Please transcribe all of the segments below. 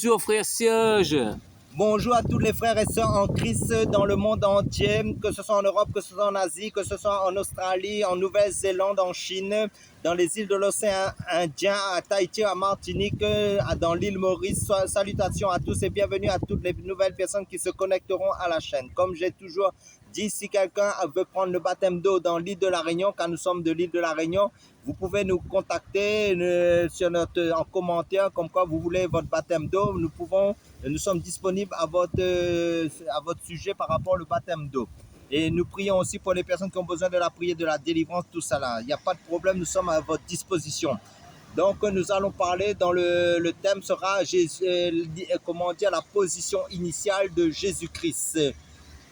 Bonjour frère Serge. Bonjour à tous les frères et sœurs en Christ dans le monde entier, que ce soit en Europe, que ce soit en Asie, que ce soit en Australie, en Nouvelle-Zélande, en Chine, dans les îles de l'océan Indien, à Tahiti, à Martinique, dans l'île Maurice. Salutations à tous et bienvenue à toutes les nouvelles personnes qui se connecteront à la chaîne. Comme j'ai toujours dit, si quelqu'un veut prendre le baptême d'eau dans l'île de la Réunion, car nous sommes de l'île de la Réunion, vous pouvez nous contacter en commentaire comme quoi vous voulez votre baptême d'eau. Nous sommes disponibles à votre sujet par rapport au baptême d'eau. Et nous prions aussi pour les personnes qui ont besoin de la prière, de la délivrance, tout ça là. Il n'y a pas de problème, nous sommes à votre disposition. Donc nous allons parler, dans le thème sera la position initiale de Jésus-Christ.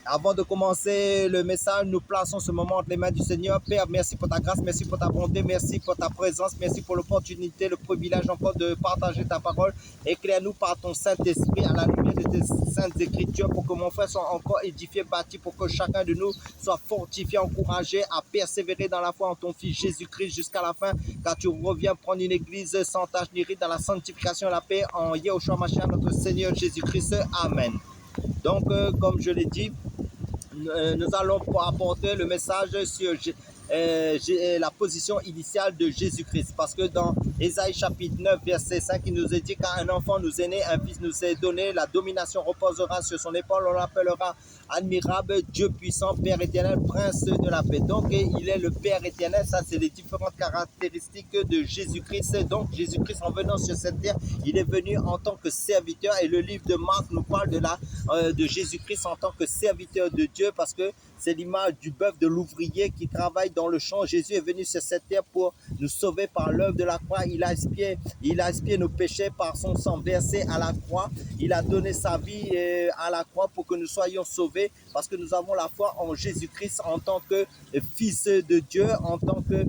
Avant de commencer le message, nous plaçons ce moment entre les mains du Seigneur. Père, merci pour ta grâce, merci pour ta bonté, merci pour ta présence, merci pour l'opportunité, le privilège encore de partager ta parole. Éclaire-nous par ton Saint-Esprit à la lumière de tes saintes écritures pour que mon frère soit encore édifié, bâti, pour que chacun de nous soit fortifié, encouragé à persévérer dans la foi en ton Fils Jésus-Christ jusqu'à la fin, car tu reviens prendre une église sans tache ni ride dans la sanctification et la paix en Yahushua Mashiach, notre Seigneur Jésus-Christ. Amen. Donc, comme je l'ai dit, nous allons apporter le message sur la position initiale de Jésus-Christ. Parce que dans Ésaïe chapitre 9, verset 5, il nous est dit qu'un enfant nous est né, un fils nous est donné, la domination reposera sur son épaule, on l'appellera admirable, Dieu puissant, Père éternel, prince de la paix. Donc, il est le Père éternel. Ça, c'est les différentes caractéristiques de Jésus-Christ. Donc, Jésus-Christ, en venant sur cette terre, il est venu en tant que serviteur. Et le livre de Marc nous parle de Jésus-Christ en tant que serviteur de Dieu, parce que c'est l'image du bœuf, de l'ouvrier qui travaille dans le champ. Jésus est venu sur cette terre pour nous sauver par l'œuvre de la croix. Il a expié nos péchés par son sang versé à la croix. Il a donné sa vie à la croix pour que nous soyons sauvés, parce que nous avons la foi en Jésus-Christ en tant que Fils de Dieu, en tant que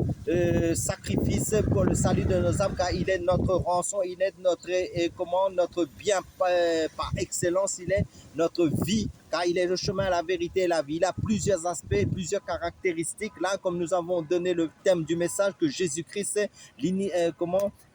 sacrifice pour le salut de nos âmes, car il est notre rançon, il est notre bien par excellence, il est notre vie, car il est le chemin, la vérité et la vie. Il a plusieurs aspects, plusieurs caractéristiques. Là, comme nous avons donné le thème du message, que Jésus-Christ est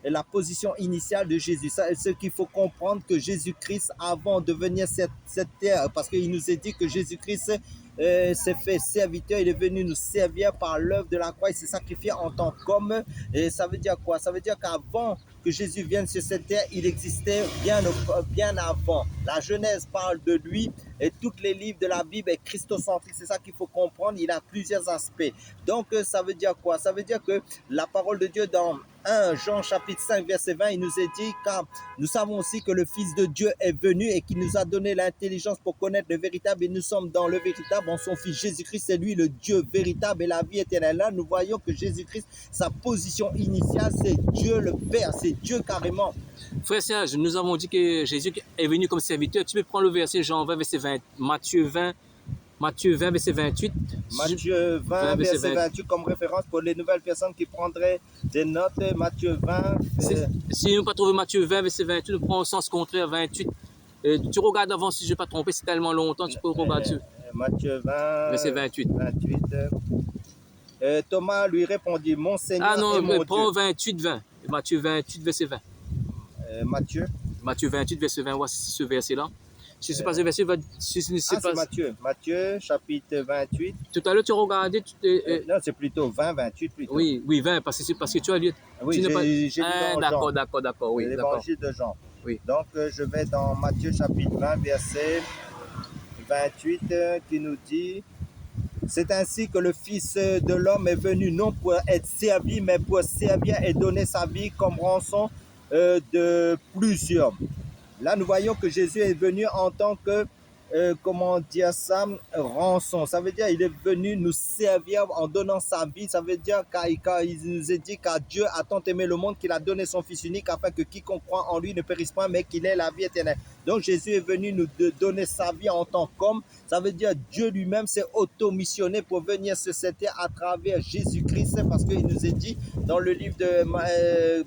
la position initiale de Jésus. Ce qu'il faut comprendre, que Jésus-Christ, avant de venir cette terre, parce qu'il nous est dit que Jésus-Christ s'est fait serviteur, il est venu nous servir par l'œuvre de la croix, il s'est sacrifié en tant qu'homme. Et ça veut dire quoi? Ça veut dire qu'avant que Jésus vienne sur cette terre, il existait bien avant. La Genèse parle de lui, et tous les livres de la Bible est christocentrique, c'est ça qu'il faut comprendre, il a plusieurs aspects. Donc ça veut dire quoi? Ça veut dire que la parole de Dieu dans 1 Jean chapitre 5 verset 20, il nous est dit, car nous savons aussi que le Fils de Dieu est venu et qu'il nous a donné l'intelligence pour connaître le véritable, et nous sommes dans le véritable en son Fils Jésus-Christ. C'est lui le Dieu véritable et la vie éternelle. Là, nous voyons que Jésus-Christ, sa position initiale, c'est Dieu le Père, c'est Dieu carrément. Frère Serge, nous avons dit que Jésus est venu comme serviteur. Tu peux prendre le verset Jean 20, verset 20, Matthieu 20, verset 28. Matthieu 20, verset 28 comme référence pour les nouvelles personnes qui prendraient des notes. Matthieu 20. Si nous ne pas trouver Matthieu 20, verset 28, nous prenons au sens contraire 28. Tu regardes avant, si je ne vais pas tromper, c'est tellement longtemps, tu peux regarder. Matthieu 20, verset 28. Thomas lui répondit, mon Seigneur et mon Dieu. Prends 28, 20. Matthieu 28, verset 20. Matthieu 28, verset 20, voici ce verset-là. Si c'est pas ce verset, c'est Matthieu. Matthieu, chapitre 28. Tout à l'heure, tu regardais. Non, c'est plutôt 20, 28 plutôt. Oui, 20, parce que tu as lu. Oui, j'ai lu dans Jean. D'accord. Oui, l'évangile de Jean. Oui. Donc, je vais dans Matthieu, chapitre 20, verset 28, qui nous dit: c'est ainsi que le Fils de l'homme est venu, non pour être servi, mais pour servir et donner sa vie comme rançon de plusieurs. Là, nous voyons que Jésus est venu en tant que, rançon. Ça veut dire qu'il est venu nous servir en donnant sa vie. Ça veut dire qu'il nous est dit, car Dieu a tant aimé le monde qu'il a donné son Fils unique, afin que quiconque croit en lui ne périsse pas, mais qu'il ait la vie éternelle. Donc Jésus est venu nous donner sa vie en tant qu'homme. Ça veut dire Dieu lui-même s'est auto-missionné pour venir sur cette terre à travers Jésus-Christ, parce qu'il nous est dit dans le livre de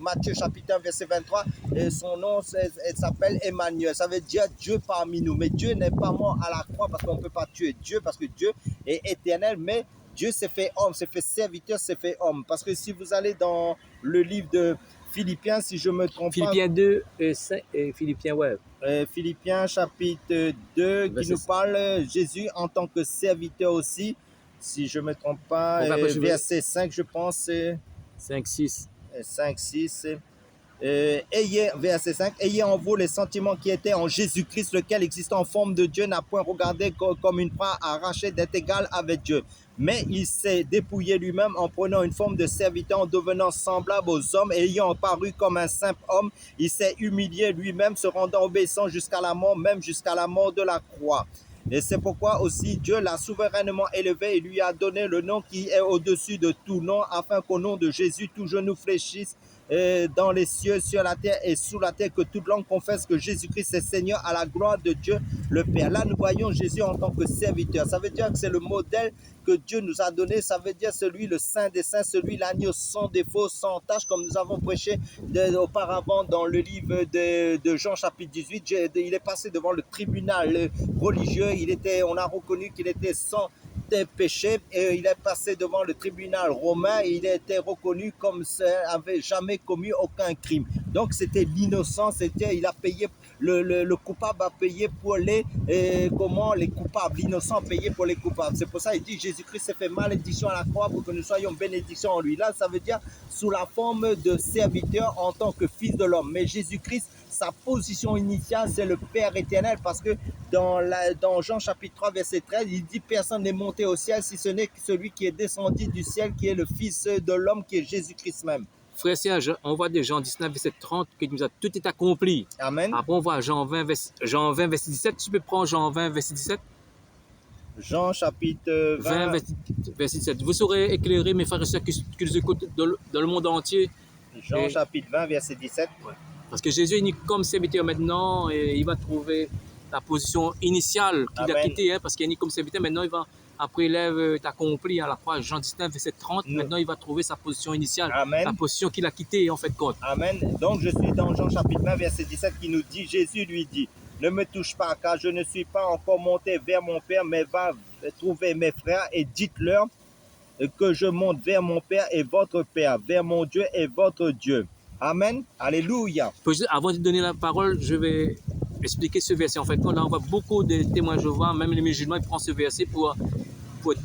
Matthieu chapitre 1 verset 23, son nom s'appelle Emmanuel. Ça veut dire Dieu parmi nous. Mais Dieu n'est pas mort à la croix parce qu'on ne peut pas tuer Dieu, parce que Dieu est éternel, mais Dieu s'est fait homme, s'est fait serviteur, s'est fait homme. Parce que si vous allez dans le livre de Philippiens, si je me trompe pas. Philippiens 2 et 5, et Philippiens, ouais. Philippiens chapitre 2 qui Verset nous parle Jésus en tant que serviteur aussi, si je me trompe pas, Donc après, je vais- verset 5 je pense, 5, 6. 5, 6. Verset 5, ayez en vous les sentiments qui étaient en Jésus-Christ, lequel existant en forme de Dieu n'a point regardé comme une proie arrachée d'être égal avec Dieu. Mais il s'est dépouillé lui-même en prenant une forme de serviteur, en devenant semblable aux hommes, et ayant apparu comme un simple homme, il s'est humilié lui-même, se rendant obéissant jusqu'à la mort, même jusqu'à la mort de la croix. Et c'est pourquoi aussi Dieu l'a souverainement élevé et lui a donné le nom qui est au-dessus de tout nom, afin qu'au nom de Jésus, tout genou fléchisse dans les cieux, sur la terre et sous la terre, que toute langue confesse que Jésus-Christ est Seigneur, à la gloire de Dieu le Père. Là, nous voyons Jésus en tant que serviteur. Ça veut dire que c'est le modèle que Dieu nous a donné. Ça veut dire celui, le Saint des Saints, celui, l'agneau sans défaut, sans tâche, comme nous avons prêché auparavant dans le livre de Jean chapitre 18. Il est passé devant le tribunal religieux. On a reconnu qu'il était sans péché, et il est passé devant le tribunal romain et il a été reconnu comme n'avait jamais commis aucun crime. Donc c'était l'innocent, il a payé, le coupable a payé pour les coupables, l'innocent a payé pour les coupables. C'est pour ça qu'il dit Jésus-Christ s'est fait malédiction à la croix pour que nous soyons bénédiction en lui. Là, ça veut dire sous la forme de serviteur en tant que fils de l'homme. Mais Jésus-Christ, sa position initiale, c'est le Père éternel, parce que dans Jean chapitre 3, verset 13, il dit « Personne n'est monté au ciel si ce n'est que celui qui est descendu du ciel, qui est le Fils de l'homme, qui est Jésus-Christ même. » Frère Serge, on voit des Jean 19, verset 30, que nous a tout est accompli. Amen. Après, on voit Jean 20, verset 17. Tu peux prendre Jean 20, verset 17? Jean chapitre 20, verset 17. Vous saurez éclairer mes frères et sœurs qui nous écoutent dans le monde entier. Jean chapitre 20, verset 17. Ouais. Parce que Jésus est né comme serviteur maintenant et il va trouver la position initiale qu'il a quittée, hein, parce qu'il est né comme serviteur. Maintenant, après l'œuvre est accomplie à la croix, Jean 19, verset 30, maintenant il va trouver sa position initiale, Amen. la position qu'il a quittée en fait compte. Amen. Donc je suis dans Jean chapitre 20, verset 17 qui nous dit, Jésus lui dit, ne me touche pas car je ne suis pas encore monté vers mon Père, mais va trouver mes frères et dites-leur que je monte vers mon Père et votre Père, vers mon Dieu et votre Dieu. Amen. Alléluia. Avant de donner la parole, je vais expliquer ce verset. En fait, là, on voit beaucoup de témoins Jéhovah, même les musulmans, ils prennent ce verset pour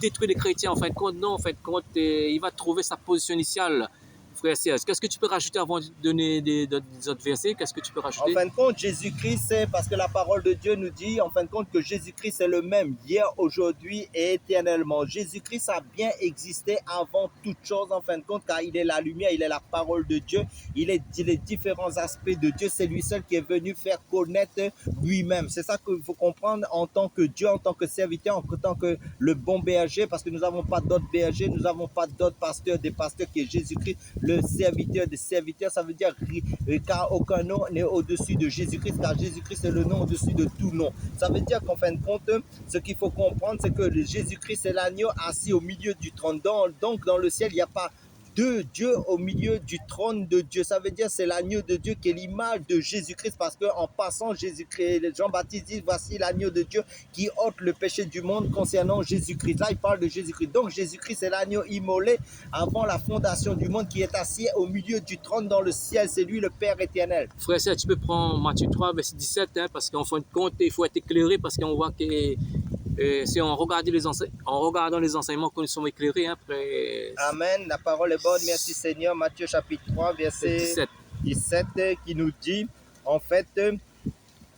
détruire les chrétiens. En fait, non, en fait, il va trouver sa position initiale. Frère Serge, qu'est-ce que tu peux rajouter avant de donner des autres versets? Qu'est-ce que tu peux rajouter? En fin de compte, Jésus-Christ, c'est parce que la parole de Dieu nous dit, en fin de compte, que Jésus-Christ est le même hier, aujourd'hui et éternellement. Jésus-Christ a bien existé avant toute chose, en fin de compte, car il est la lumière, il est la parole de Dieu, il est les différents aspects de Dieu. C'est lui seul qui est venu faire connaître lui-même. C'est ça qu'il faut comprendre en tant que Dieu, en tant que serviteur, en tant que le bon berger, parce que nous n'avons pas d'autre berger, nous n'avons pas d'autre pasteur, des pasteurs qui est Jésus-Christ. Le serviteur des serviteurs, ça veut dire car aucun nom n'est au-dessus de Jésus-Christ, car Jésus-Christ est le nom au-dessus de tout nom. Ça veut dire qu'en fin de compte, ce qu'il faut comprendre, c'est que Jésus-Christ est l'agneau assis au milieu du trône. Donc dans le ciel, il n'y a pas de Dieu au milieu du trône de Dieu. Ça veut dire c'est l'agneau de Dieu qui est l'image de Jésus-Christ, parce qu'en passant, Jean-Baptiste dit, voici l'agneau de Dieu qui ôte le péché du monde concernant Jésus-Christ. Là, il parle de Jésus-Christ. Donc Jésus-Christ est l'agneau immolé avant la fondation du monde, qui est assis au milieu du trône dans le ciel. C'est lui le Père éternel. Frère, tu peux prendre Matthieu 3, verset 17, hein, parce qu'en fin de compte, il faut être éclairé, parce qu'on voit que c'est en regardant les enseignements que nous sommes éclairés. Hein, après... Amen. La parole est bonne. Merci Seigneur. Matthieu chapitre 3, verset 17 qui nous dit, en fait,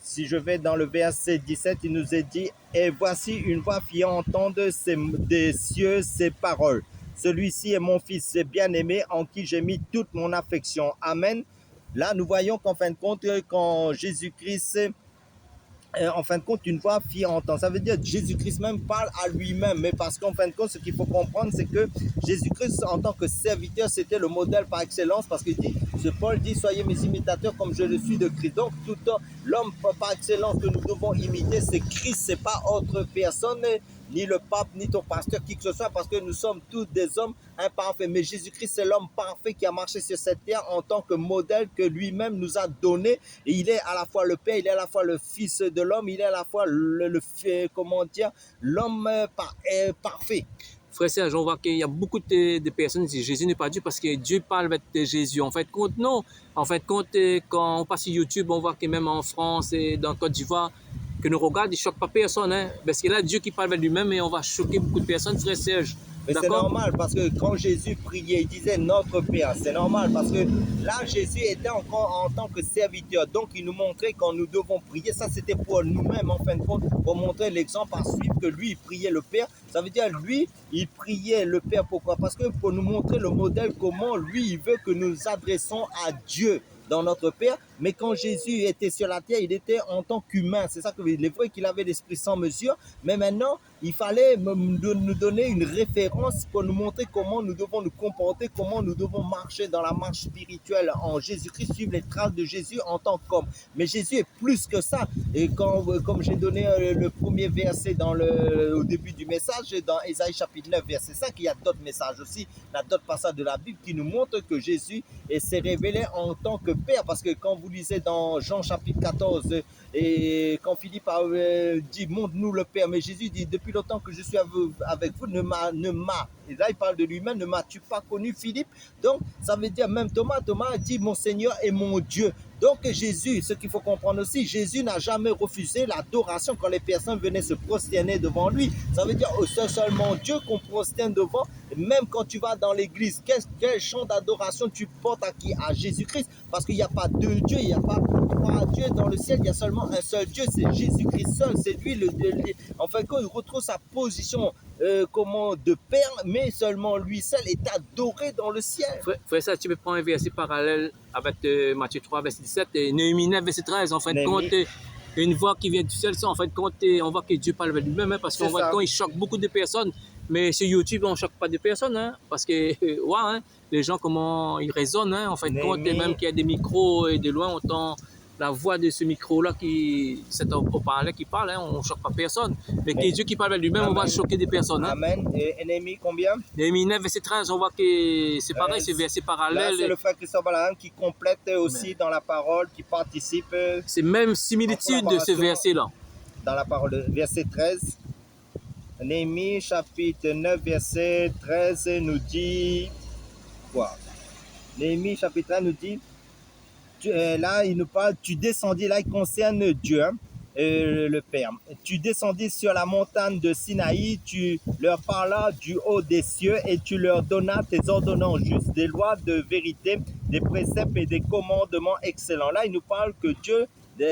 si je vais dans le verset 17, il nous est dit, et voici une voix fit entendre des cieux ces paroles. Celui-ci est mon fils bien-aimé en qui j'ai mis toute mon affection. Amen. Là, nous voyons qu'en fin de compte, quand Jésus-Christ... en fin de compte, une voix fit entendre. Ça veut dire que Jésus-Christ même parle à lui-même. Mais parce qu'en fin de compte, ce qu'il faut comprendre, c'est que Jésus-Christ, en tant que serviteur, c'était le modèle par excellence. Parce que Paul dit, soyez mes imitateurs comme je le suis de Christ. Donc, tout l'homme par excellence que nous devons imiter, c'est Christ. Ce n'est pas autre personne, ni le pape, ni ton pasteur, qui que ce soit, parce que nous sommes tous des hommes imparfaits. Mais Jésus-Christ, c'est l'homme parfait qui a marché sur cette terre en tant que modèle que lui-même nous a donné. Et il est à la fois le Père, il est à la fois le Fils de l'homme, il est à la fois l'homme parfait. frère Serge, on voit qu'il y a beaucoup de personnes qui disent Jésus n'est pas Dieu parce que Dieu parle avec Jésus. En fait, compte, non. En fait, compte, quand on passe sur YouTube, on voit que même en France et dans Côte d'Ivoire, que nous regardons, il ne choque pas personne. Hein, parce que là, Dieu qui parle avec lui-même et on va choquer beaucoup de personnes, frère Serge. Mais c'est normal parce que quand Jésus priait, il disait notre Père. C'est normal parce que là, Jésus était encore en tant que serviteur. Donc, il nous montrait quand nous devons prier. Ça, c'était pour nous-mêmes, en fin de compte, pour montrer l'exemple à suivre que lui, il priait le Père. Ça veut dire, lui, il priait le Père. Pourquoi? Parce que pour nous montrer le modèle, comment lui, il veut que nous nous adressons à Dieu dans notre Père. Mais quand Jésus était sur la terre, il était en tant qu'humain. C'est ça que il est vrai qu'il avait l'esprit sans mesure. Mais maintenant, il fallait nous donner une référence pour nous montrer comment nous devons nous comporter, comment nous devons marcher dans la marche spirituelle en Jésus-Christ, suivre les traces de Jésus en tant qu'homme. Mais Jésus est plus que ça. Et comme j'ai donné le premier verset au début du message, dans Ésaïe chapitre 9, verset 5, il y a d'autres messages aussi, il y a d'autres passages de la Bible qui nous montrent que Jésus s'est révélé en tant que Père. Parce que quand vous lisez dans Jean chapitre 14, et quand Philippe dit montre-nous le Père, mais Jésus dit depuis longtemps que je suis avec vous, et là il parle de lui-même, ne m'as-tu pas connu, Philippe? Donc ça veut dire même Thomas a dit mon Seigneur et mon Dieu. Donc Jésus, ce qu'il faut comprendre aussi, Jésus n'a jamais refusé l'adoration quand les personnes venaient se prosterner devant lui. Ça veut dire c'est seulement Dieu qu'on prosterne devant. Même quand tu vas dans l'église, quel chant d'adoration tu portes à qui? À Jésus-Christ. Parce qu'il n'y a pas deux dieux, il n'y a pas trois dieux dans le ciel, il y a seulement un seul Dieu, c'est Jésus-Christ seul. C'est lui, enfin, quand il retrouve sa position de Père, mais seulement lui seul est adoré dans le ciel. Frère, ça, tu peux prendre un verset parallèle avec Matthieu 3, verset 17, et Néhémie 9, verset 13. En fin de compte, une voix qui vient du ciel, ça, en fin de compte, on voit que Dieu parle avec lui-même, hein, parce qu'en fin de compte, il choque beaucoup de personnes. Mais sur YouTube, on ne choque pas de personnes, hein, parce que ouais, hein, les gens, comment ils raisonnent, hein, en fin de compte, et même qu'il y a des micros et de loin, on entend la voix de ce micro-là, cet haut-parleur qui parle, hein, on ne choque pas personne. Mais que Dieu qui parle avec lui-même, on va choquer des personnes. Hein. Amen. Et Néhémie combien? Néhémie 9, verset 13, on voit que c'est pareil, c'est verset parallèle. C'est le frère Christophe Balaam qui complète aussi dans la parole, qui participe. C'est même similitude de ce verset-là. Dans la parole, verset 13. Néhémie chapitre 9, verset 13 nous dit quoi? Néhémie chapitre 13 nous dit, là il nous parle, tu descendis, là il concerne Dieu, hein, le Père. Tu descendis sur la montagne de Sinaï, tu leur parlas du haut des cieux et tu leur donnas tes ordonnances justes, des lois de vérité, des préceptes et des commandements excellents. Là il nous parle que Dieu,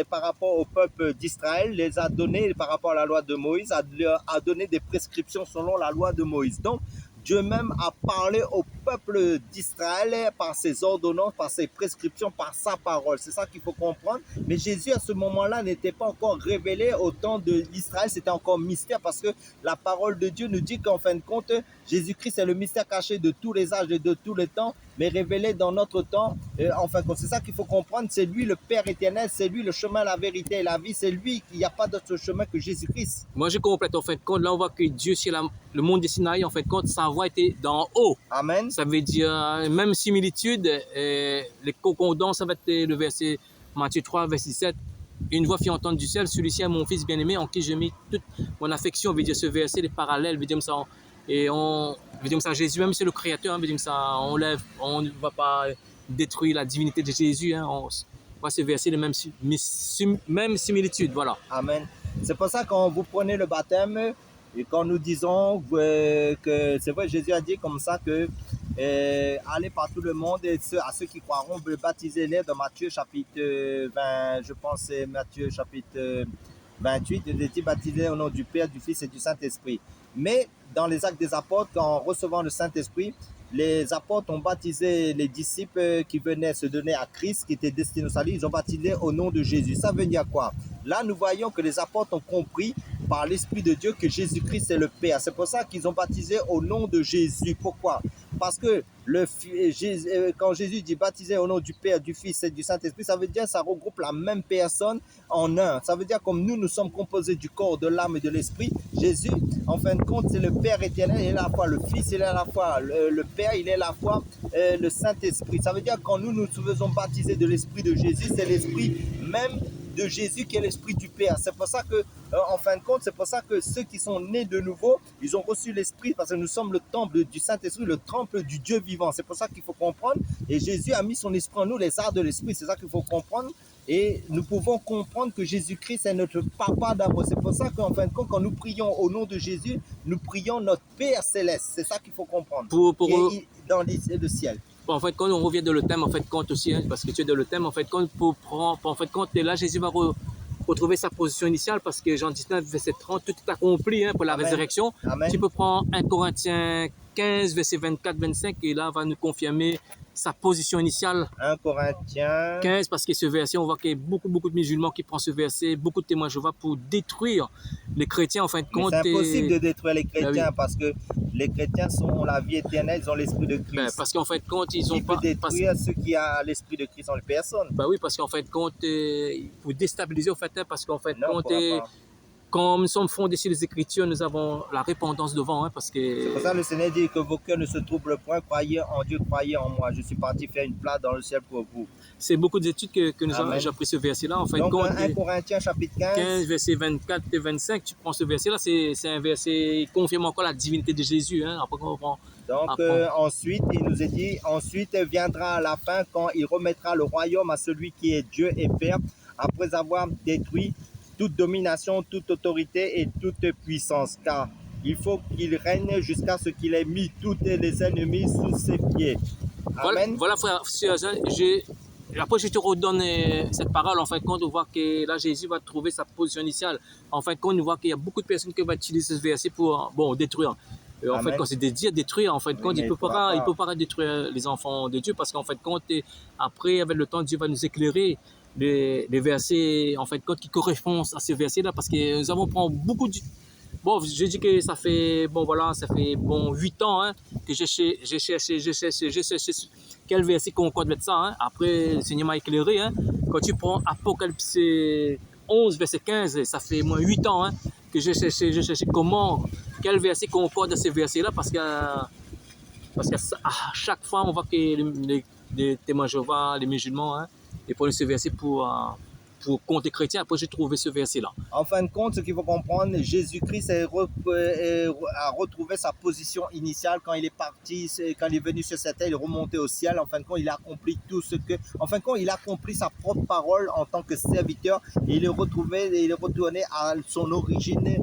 par rapport au peuple d'Israël, les a donné, par rapport à la loi de Moïse, a donné des prescriptions selon la loi de Moïse. Donc, Dieu même a parlé au peuple d'Israël par ses ordonnances, par ses prescriptions, par sa parole. C'est ça qu'il faut comprendre. Mais Jésus, à ce moment-là, n'était pas encore révélé au temps d'Israël. C'était encore mystère parce que la parole de Dieu nous dit qu'en fin de compte, Jésus-Christ est le mystère caché de tous les âges et de tous les temps, mais révélé dans notre temps. Enfin, c'est ça qu'il faut comprendre. C'est lui le Père éternel, c'est lui le chemin, la vérité et la vie. C'est lui, il n'y a pas d'autre chemin que Jésus-Christ. Moi, je complète en fin de compte. Là, on voit que Dieu, sur le monde des Sinaï, en fin de compte, sa voix était d'en haut. Amen. Ça veut dire, même similitude, les concordants, ça va être le verset Matthieu 3, verset 7. Une voix fit entendre du ciel, celui-ci est mon fils bien-aimé, en qui je mis toute mon affection. Veut dire ce verset, les parallèles, veut dire ça. Et on veut dire ça, Jésus même c'est le créateur, veut dire ça, on ne va pas détruire la divinité de Jésus. Hein, on voit ce verset, les mêmes similitudes, voilà. Amen. C'est pour ça quand vous prenez le baptême, et quand nous disons que c'est vrai, Jésus a dit comme ça que allez par tout le monde et à ceux qui croiront, baptisez-les dans Matthieu chapitre 20, je pense c'est Matthieu chapitre 28, il dit baptisez au nom du Père, du Fils et du Saint-Esprit. Mais dans les actes des apôtres, en recevant le Saint-Esprit, les apôtres ont baptisé les disciples qui venaient se donner à Christ, qui étaient destinés au salut, ils ont baptisé au nom de Jésus. Ça veut dire quoi? Là, nous voyons que les apôtres ont compris par l'Esprit de Dieu que Jésus-Christ est le Père. C'est pour ça qu'ils ont baptisé au nom de Jésus. Pourquoi? Parce que quand Jésus dit baptiser au nom du Père, du Fils et du Saint-Esprit, ça veut dire que ça regroupe la même personne en un. Ça veut dire comme nous sommes composés du corps, de l'âme et de l'esprit. Jésus, en fin de compte, c'est le Père éternel, il est à la fois le Fils, il est à la fois le Père, il est à la fois le Saint-Esprit. Ça veut dire que quand nous faisons baptiser de l'Esprit de Jésus, c'est l'Esprit même de Jésus qui est l'Esprit du Père. C'est pour ça que, en fin de compte, c'est pour ça que ceux qui sont nés de nouveau, ils ont reçu l'Esprit parce que nous sommes le temple du Saint-Esprit, le temple du Dieu vivant. C'est pour ça qu'il faut comprendre. Et Jésus a mis son Esprit en nous, les arts de l'Esprit. C'est ça qu'il faut comprendre. Et nous pouvons comprendre que Jésus-Christ est notre papa d'amour. C'est pour ça qu'en fin de compte, quand nous prions au nom de Jésus, nous prions notre Père céleste. C'est ça qu'il faut comprendre. Qui est dans le ciel. En fait, quand on revient dans le thème, en fait, compte aussi, hein, parce que tu es dans le thème, en fait, quand pour prendre, en fait, quand là, Jésus va retrouver sa position initiale, parce que Jean 19, verset 30, tout est accompli hein, pour la résurrection. Amen. Tu peux prendre 1 Corinthiens 15, verset 24-25, et là, va nous confirmer sa position initiale. 1 Corinthiens 15, parce que ce verset, on voit qu'il y a beaucoup de musulmans qui prennent ce verset, beaucoup de témoins de Jéhovah pour détruire les chrétiens, en fin de compte. C'est impossible de détruire les chrétiens parce que les chrétiens ont la vie éternelle, ils ont l'esprit de Christ. Parce qu'en fait, compte, ils ont pas. Qui peut détruire ceux qui ont l'esprit de Christ en les personnes. Oui, parce qu'en fait, compte, pour déstabiliser, en fait, parce qu'en fait, compte, comme nous sommes fondés sur les Écritures, nous avons la répondance devant. Hein, parce que... C'est pour ça que le Seigneur dit que vos cœurs ne se troublent point. Croyez en Dieu, croyez en moi. Je suis parti faire une place dans le ciel pour vous. C'est beaucoup d'études que nous avons appris ce verset-là. En fait, donc, 1 Corinthiens chapitre 15, verset 24 et 25, tu prends ce verset-là, c'est un verset qui confirme encore la divinité de Jésus. Hein, après, on prend, donc ensuite, il nous est dit, ensuite viendra à la fin quand il remettra le royaume à celui qui est Dieu et Père, après avoir détruit toute domination, toute autorité et toute puissance, car il faut qu'il règne jusqu'à ce qu'il ait mis tous les ennemis sous ses pieds. Amen. Voilà frère, après je te redonne cette parole, en fin de compte, on voit que là Jésus va trouver sa position initiale. En fin de compte, on voit qu'il y a beaucoup de personnes qui vont utiliser ce verset pour détruire. En fait, quand c'est de dire détruire, en fin de compte, il ne peut pas détruire les enfants de Dieu, parce qu'en fin de compte, après, avec le temps, Dieu va nous éclairer les versets, en fait, qui correspondent à ces versets-là, parce que nous avons pris beaucoup de... Bon, je dis que ça fait, 8 ans hein, que j'ai cherché quel verset concorde avec ça. Hein. Après, le Seigneur m'a éclairé. Hein. Quand tu prends Apocalypse 11, verset 15, ça fait moins 8 ans hein, que j'ai cherché quel verset concorde à ces versets-là, parce qu'à chaque fois, on voit que les témoins de Jéhovah, les musulmans, hein, ils prennent ce verset pour contre les chrétiens. Après, j'ai trouvé ce verset-là. En fin de compte, ce qu'il faut comprendre, Jésus-Christ a retrouvé sa position initiale quand il est parti, quand il est venu sur cette terre, il est remonté au ciel. En fin de compte, il a accompli tout ce que... En fin de compte, il a accompli sa propre parole en tant que serviteur. Et il est retourné à son origine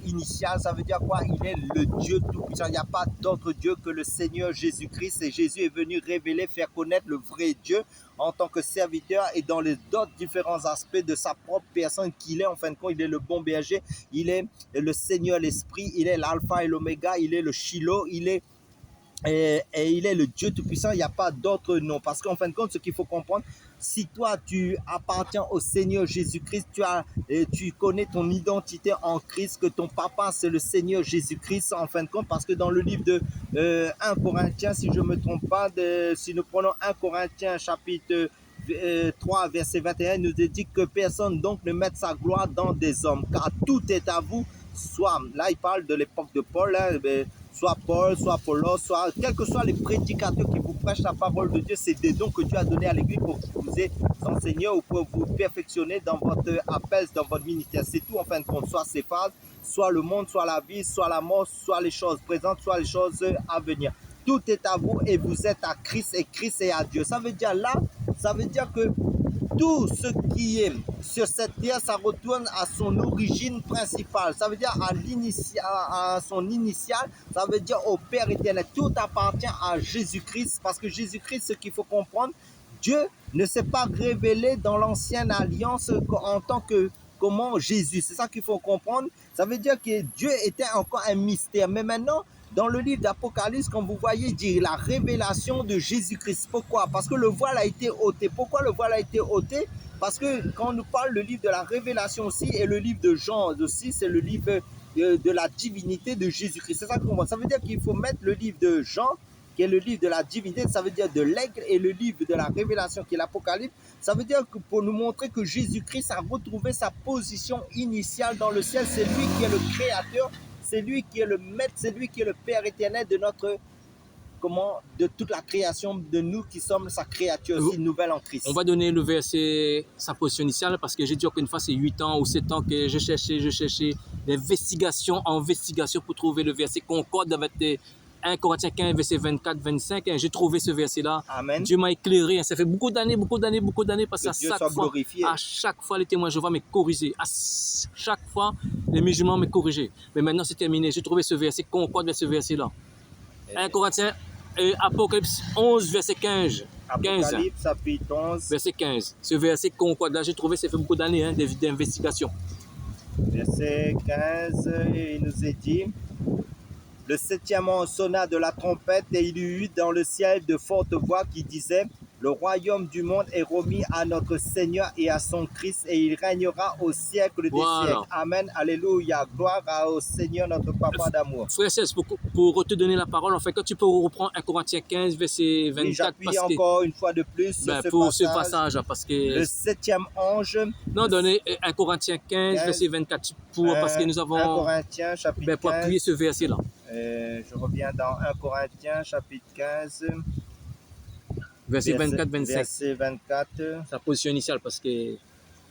initiale. Ça veut dire quoi? Il est le Dieu tout-puissant. Il n'y a pas d'autre Dieu que le Seigneur Jésus-Christ. Et Jésus est venu révéler, faire connaître le vrai Dieu en tant que serviteur et dans les d'autres différents aspects de sa propre personne qu'il est. En fin de compte, il est le bon berger, il est le Seigneur l'Esprit, il est l'alpha et l'oméga, il est le Shiloh, il est le Dieu tout-puissant. Il n'y a pas d'autre nom, parce qu'en fin de compte, ce qu'il faut comprendre, si toi tu appartiens au Seigneur Jésus-Christ, tu connais ton identité en Christ, que ton papa c'est le Seigneur Jésus-Christ, en fin de compte, parce que dans le livre de 1 Corinthiens, si je ne me trompe pas, si nous prenons 1 Corinthiens chapitre 3 verset 21, il nous dit que personne donc ne mette sa gloire dans des hommes, car tout est à vous, soit, là il parle de l'époque de Paul, hein, soit Paul, soit Apollos, soit quels que soient les prédicateurs qui vous prêchent la parole de Dieu, c'est des dons que Dieu a donnés à l'Église pour vous enseigner ou pour vous perfectionner dans votre appel, dans votre ministère. C'est tout en fin de compte, soit ces phases, soit le monde, soit la vie, soit la mort, soit les choses présentes, soit les choses à venir. Tout est à vous et vous êtes à Christ et Christ est à Dieu. Ça veut dire là, ça veut dire que tout ce qui est sur cette terre, ça retourne à son origine principale. Ça veut dire à son initial, ça veut dire au Père éternel. Tout appartient à Jésus-Christ, parce que Jésus-Christ, ce qu'il faut comprendre, Dieu ne s'est pas révélé dans l'ancienne alliance en tant que comment Jésus. C'est ça qu'il faut comprendre. Ça veut dire que Dieu était encore un mystère. Mais maintenant, dans le livre d'Apocalypse, comme vous voyez, dire la révélation de Jésus-Christ. Pourquoi? Parce que le voile a été ôté. Pourquoi le voile a été ôté? Parce que quand on nous parle le livre de la révélation aussi, et le livre de Jean aussi, c'est le livre de la divinité de Jésus-Christ. C'est ça qu'on voit. Ça veut dire qu'il faut mettre le livre de Jean, qui est le livre de la divinité, ça veut dire de l'aigle, et le livre de la révélation, qui est l'Apocalypse. Ça veut dire que pour nous montrer que Jésus-Christ a retrouvé sa position initiale dans le ciel. C'est lui qui est le créateur. C'est lui qui est le maître, c'est lui qui est le Père éternel de notre comment de toute la création de nous qui sommes sa créature aussi nouvelle en Christ. On va donner le verset, sa position initiale, parce que j'ai dit encore une fois, c'est 8 ans ou 7 ans que je cherchais d'investigation en investigation pour trouver le verset concorde avec 1 Corinthiens 15, verset 24-25. J'ai trouvé ce verset-là. Amen. Dieu m'a éclairé. Ça fait beaucoup d'années, parce Que Dieu soit glorifié. à chaque fois, les témoins de Jéhovah me corrigeaient. À chaque fois, les musulmans me corrigeaient. Mais maintenant, c'est terminé. J'ai trouvé ce verset concorde avec ce verset-là. 1 Corinthiens, Apocalypse 11, verset 15. Apocalypse, chapitre 11, Verset 15. Ce verset concorde là, j'ai trouvé, ça fait beaucoup d'années d'investigation. verset 15, et il nous est dit: le septième ange sonna de la trompette, et il y eut dans le ciel de fortes voix qui disaient: le royaume du monde est remis à notre Seigneur et à son Christ, et il régnera au siècle des siècles. Amen, alléluia, gloire au Seigneur notre Papa d'amour. Frère Cesse, pour te donner la parole, en fait, quand tu peux reprendre 1 Corinthiens 15, verset 24, oui, j'appuie encore une fois de plus sur ce passage, parce que le septième ange. Non, donnez 1 Corinthiens 15, verset 24, parce que nous avons 1 Corinthiens, chapitre pour appuyer ce verset-là. Je reviens dans 1 Corinthiens, chapitre 15. Verset 24-25. Verset 24. Sa position initiale, parce que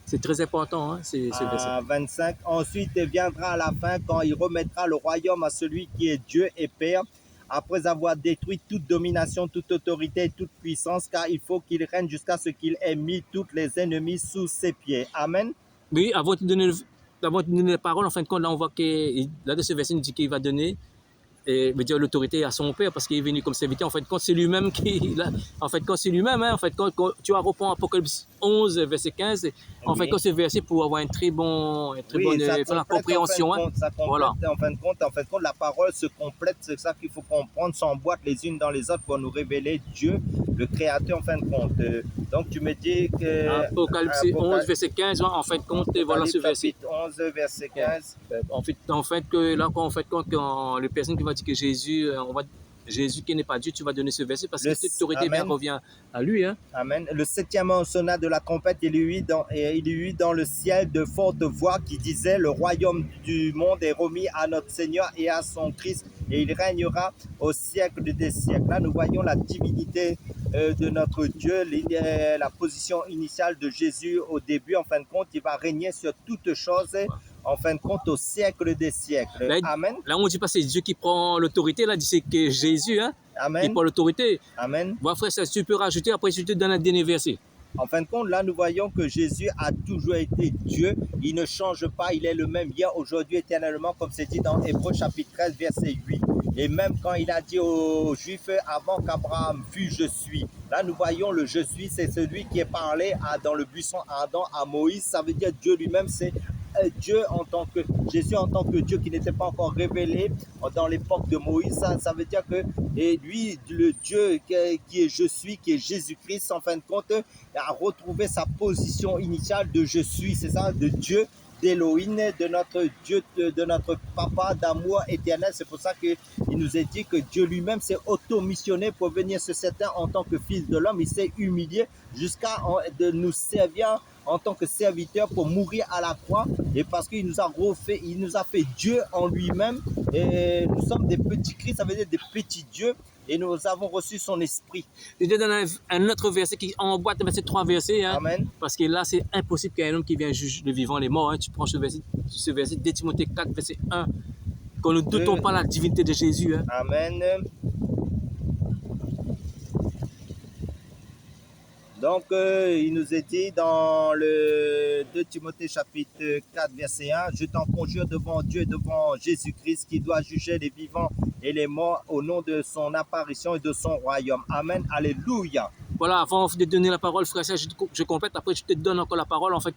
c'est très important, hein, ce verset. 25. Ensuite viendra à la fin, quand il remettra le royaume à celui qui est Dieu et Père, après avoir détruit toute domination, toute autorité et toute puissance, car il faut qu'il règne jusqu'à ce qu'il ait mis tous les ennemis sous ses pieds. Amen. Oui, avant de donner la parole, en fin de compte, là, on voit que là, de ce verset, il dit qu'il va donner l'autorité à son père, parce qu'il est venu comme serviteur. En fait, quand c'est lui-même quand tu vas reprendre Apocalypse 11, verset 15, en fait, quand ce verset pour avoir une très bonne compréhension. Voilà. En fin de compte, la parole se complète, c'est ça qu'il faut comprendre, s'emboîte les unes dans les autres pour nous révéler Dieu, le Créateur, en fin de compte. Donc, tu me dis que... Apocalypse 11, verset 15, en fin de compte, voilà ce verset. 11, verset 15. En fait, que là, quand les personnes qui vont dire que Jésus qui n'est pas Dieu, tu vas donner ce verset, parce que cette autorité revient à lui. Hein. Amen. Le septième ange sonna de la trompette, il y eut dans le ciel de fortes voix qui disaient: le royaume du monde est remis à notre Seigneur et à son Christ, et il régnera au siècle des siècles. Là, nous voyons la divinité de notre Dieu, la position initiale de Jésus au début. En fin de compte, il va régner sur toutes choses. En fin de compte, au siècle des siècles. Là, Amen. Là, on ne dit pas c'est Dieu qui prend l'autorité. Là, c'est que Jésus, hein, Amen. Qui prend l'autorité. Amen. Bon, frère, ça, tu peux rajouter, après je te donne un dernier verset. En fin de compte, là, nous voyons que Jésus a toujours été Dieu. Il ne change pas. Il est le même hier, aujourd'hui, éternellement, comme c'est dit dans Hébreux chapitre 13, verset 8. Et même quand il a dit aux Juifs: avant qu'Abraham fût, je suis. Là, nous voyons le je suis, c'est celui qui est parlé dans le buisson Adam à Moïse. Ça veut dire Dieu lui-même, c'est Dieu en tant que Jésus en tant que Dieu qui n'était pas encore révélé dans l'époque de Moïse. Ça veut dire que lui, le Dieu qui est je suis, qui est Jésus-Christ, en fin de compte, a retrouvé sa position initiale de je suis, c'est ça, de Dieu, d'Élohim, de notre Dieu, de notre Papa d'amour éternel. C'est pour ça qu'il nous est dit que Dieu lui-même s'est auto-missionné pour venir sur cette terre en tant que fils de l'homme. Il s'est humilié jusqu'à de nous servir en tant que serviteur pour mourir à la croix, et parce qu'il nous a refait, il nous a fait Dieu en lui-même, et nous sommes des petits Christ, ça veut dire des petits dieux, et nous avons reçu son esprit. Je te donne un autre verset qui emboîte ces 3 versets, hein, Amen. Parce que là c'est impossible qu'il y ait un homme qui vient juger le vivant, les morts. Hein. Tu prends ce verset 2 Timothée 4, verset 1, qu'on ne doutons pas la divinité de Jésus. Hein. Amen. Donc, il nous est dit dans le 2 Timothée chapitre 4, verset 1, « Je t'en conjure devant Dieu et devant Jésus-Christ qui doit juger les vivants et les morts au nom de son apparition et de son royaume. » Amen. Alléluia. Voilà, avant de donner la parole, frère, je complète, après je te donne encore la parole. En fait,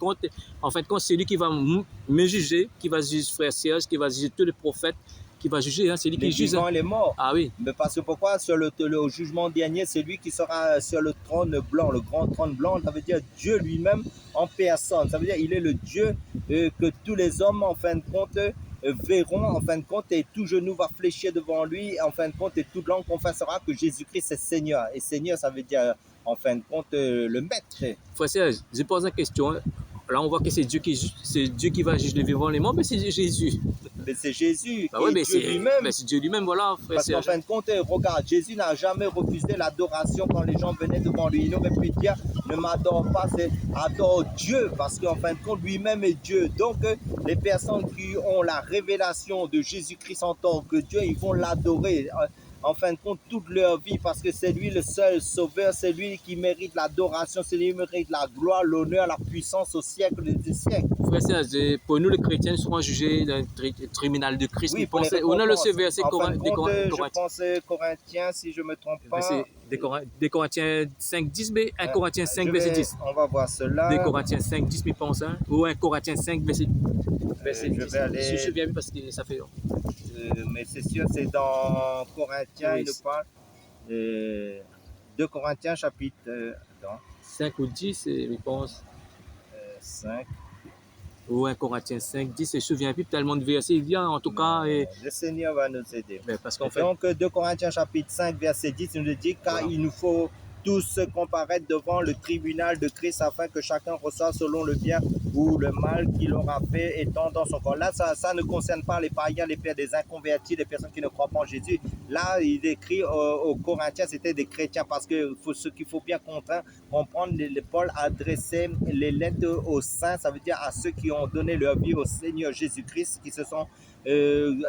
c'est lui qui va me juger, qui va juger frère Serge, qui va juger tous les prophètes, qui va juger, hein, c'est lui qui juge. Les vivants et les morts. Ah oui. Mais parce que pourquoi sur le jugement dernier, c'est lui qui sera sur le trône blanc, le grand trône blanc, ça veut dire Dieu lui-même en personne. Ça veut dire il est le Dieu que tous les hommes, en fin de compte, verront, en fin de compte, et tout genou va fléchir devant lui, en fin de compte, et toute langue confessera que Jésus-Christ est Seigneur. Et Seigneur, ça veut dire, en fin de compte, le maître. Frère Serge, je pose la question. Là, on voit que c'est Dieu qui va juger les vivants et les morts, mais c'est Jésus. Mais c'est Jésus Bah qui ouais, est Dieu lui-même. c'est Dieu lui-même, voilà, frère Parce qu'en Serge. fin de compte, regarde, Jésus n'a jamais refusé l'adoration quand les gens venaient devant lui. Il aurait pu dire, ne m'adore pas, c'est adore Dieu, parce qu'en fin de compte, lui-même est Dieu. Donc, les personnes qui ont la révélation de Jésus-Christ en tant que Dieu, ils vont l'adorer. En fin de compte, toute leur vie, parce que c'est lui le seul sauveur, c'est lui qui mérite l'adoration, c'est lui qui mérite la gloire, l'honneur, la puissance au siècle des siècles. Frère Serge, pour nous les chrétiens, nous serons jugés d'un tribunal de Christ. Oui, Nous pour les pensons, on a le récompenses. verset En fin de compte, je Corinthiens. pense Corinthiens, si je ne me trompe pas. Des Corinthiens 5, 10, mais 1 Corinthiens 5, verset 10. On va voir cela. Des Corinthiens 5, 10, mais pense, hein, ou 1 Corinthiens 5, verset 10. Je vais aller. Je suis bien vu parce que ça fait. Mais c'est sûr, c'est dans Corinthiens, Oui. il nous parle. 2 Corinthiens, chapitre 5 ou 10, je pense. 5. Ou 1 Corinthiens 5, 10, et je me souviens plus tellement de versets. Il vient en tout cas. Et, Le Seigneur va nous aider. parce qu'en fait, Donc, 2 Corinthiens, chapitre 5, verset 10, il nous dit car Voilà. il nous faut tous comparaître devant le tribunal de Christ afin que chacun reçoive selon le bien ou le mal qu'il aura fait étant dans son corps. Là, ça ne concerne pas les païens, les pères des inconvertis, les personnes qui ne croient pas en Jésus. Là, il écrit aux Corinthiens, c'était des chrétiens parce que ce qu'il faut bien comprendre, Paul adressait les lettres aux saints, ça veut dire à ceux qui ont donné leur vie au Seigneur Jésus-Christ, qui se sont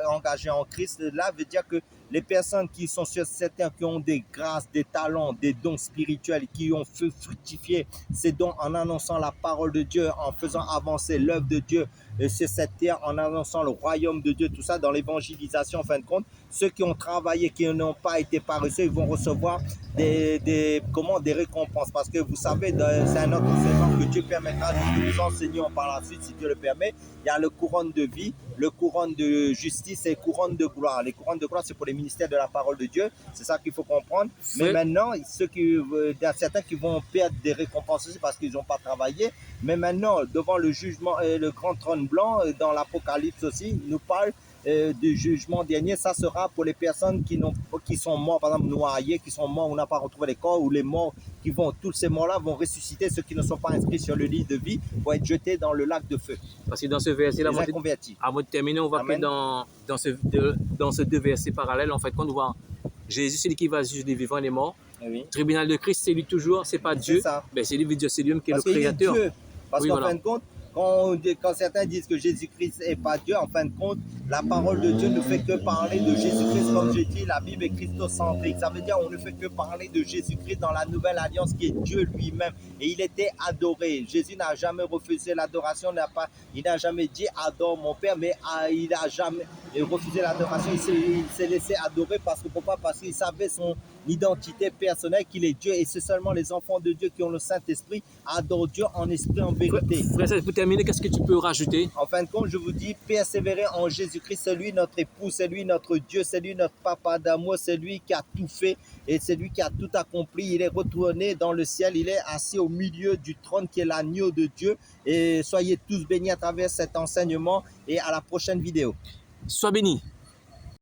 engagés en Christ. Là, veut dire que les personnes qui sont sur cette terre, qui ont des grâces, des talents, des dons spirituels, qui ont fait fructifier ces dons en annonçant la parole de Dieu, en faisant avancer l'œuvre de Dieu sur cette terre, en annonçant le royaume de Dieu, tout ça dans l'évangélisation, en fin de compte, ceux qui ont travaillé, qui n'ont pas été paresseux, ils vont recevoir des récompenses. Parce que vous savez, c'est un autre enseignement que Dieu permettra de nous enseignons par la suite, si Dieu le permet. Il y a le couronne de vie, le couronne de justice et le couronne de gloire. Les couronnes de gloire, c'est pour les ministères de la parole de Dieu. C'est ça qu'il faut comprendre. Mais maintenant, il y a certains qui vont perdre des récompenses aussi parce qu'ils n'ont pas travaillé. Mais maintenant, devant le jugement, le grand trône blanc, dans l'Apocalypse aussi, il nous parle du jugement dernier. Ça sera pour les personnes qui sont morts, par exemple noyés, qui sont morts, on n'a pas retrouvé les corps, ou les morts tous ces morts-là vont ressusciter, ceux qui ne sont pas inscrits sur le livre de vie vont être jetés dans le lac de feu. Parce que dans ce verset-là, avant de terminer, on voit Amen. que dans ces deux versets parallèles, en fait, quand on voit Jésus, c'est lui qui va juger les vivants et les morts. Oui. Tribunal de Christ, c'est lui toujours, c'est pas Dieu. Mais c'est lui, c'est lui-même qui est le créateur. Dieu. Parce oui, qu'en voilà. fin de compte, quand certains disent que Jésus-Christ n'est pas Dieu, en fin de compte, la parole de Dieu ne fait que parler de Jésus-Christ. Comme je dis, la Bible est christocentrique. Ça veut dire qu'on ne fait que parler de Jésus-Christ dans la nouvelle alliance qui est Dieu lui-même. Et il était adoré. Jésus n'a jamais refusé l'adoration. Il n'a jamais dit adore mon Père, mais il n'a jamais refusé l'adoration. Il s'est laissé adorer pourquoi? Parce qu'il savait son identité personnelle, qu'il est Dieu. Et c'est seulement les enfants de Dieu qui ont le Saint-Esprit adorent Dieu en esprit, en vérité. Frère, pour terminer, qu'est-ce que tu peux rajouter? En fin de compte, je vous dis, persévérer en Jésus-Christ, c'est lui notre époux, c'est lui notre Dieu, c'est lui notre papa d'amour, c'est lui qui a tout fait et c'est lui qui a tout accompli. Il est retourné dans le ciel, il est assis au milieu du trône qui est l'agneau de Dieu. Et soyez tous bénis à travers cet enseignement et à la prochaine vidéo. Sois béni.